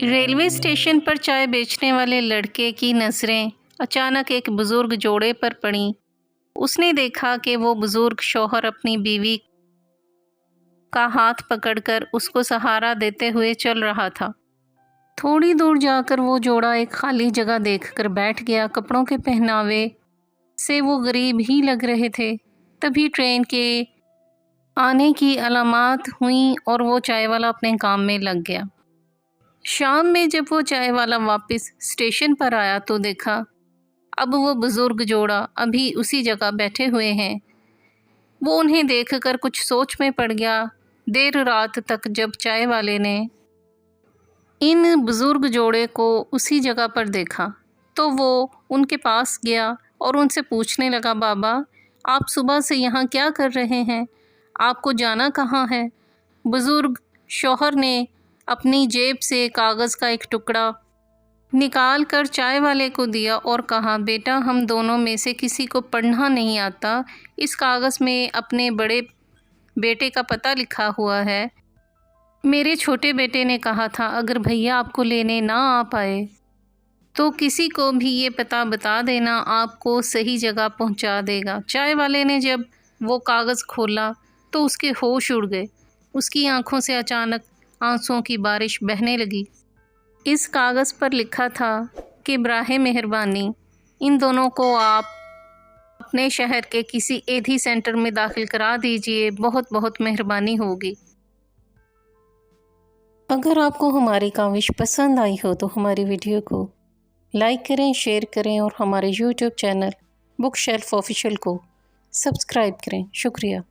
Railway station पर चाय बेचने वाले लड़के की नज़रें अचानक एक बुजुर्ग जोड़े पर पड़ीं। उसने देखा कि वो बुजुर्ग शौहर अपनी बीवी का हाथ पकड़कर उसको सहारा देते हुए चल रहा था। थोड़ी दूर जाकर वो जोड़ा एक खाली जगह देखकर बैठ गया। कपड़ों के पहनावे से वो गरीब ही लग रहे थे। तभी ट्रेन के आने की अलामात हुई और वो चाय वाला अपने काम में लग गया। शाम में जब वो चाय वाला वापस स्टेशन पर आया तो देखा अब वो बुजुर्ग जोड़ा अभी उसी जगह बैठे हुए हैं। वो उन्हें देखकर कुछ सोच में पड़ गया। देर रात तक जब चाय वाले ने इन बुजुर्ग जोड़े को उसी जगह पर देखा तो वो उनके पास गया और उनसे पूछने लगा, बाबा आप सुबह से यहाँ क्या कर रहे हैं? आपको जाना कहाँ है? बुजुर्ग शौहर ने अपनी जेब से कागज़ का एक टुकड़ा निकाल कर चाय वाले को दिया और कहा, बेटा हम दोनों में से किसी को पढ़ना नहीं आता। इस कागज़ में अपने बड़े बेटे का पता लिखा हुआ है। मेरे छोटे बेटे ने कहा था अगर भैया आपको लेने ना आ पाए तो किसी को भी ये पता बता देना, आपको सही जगह पहुंचा देगा। चाय वाले ने जब वो कागज़ खोला तो उसके होश उड़ गए। उसकी आंखों से अचानक आंसुओं की बारिश बहने लगी। इस कागज़ पर लिखा था कि बराहे मेहरबानी इन दोनों को आप अपने शहर के किसी एधी सेंटर में दाखिल करा दीजिए, बहुत बहुत मेहरबानी होगी। अगर आपको हमारी काविश पसंद आई हो तो हमारी वीडियो को लाइक करें, शेयर करें और हमारे YouTube channel book shelf official को सब्सक्राइब करें। शुक्रिया।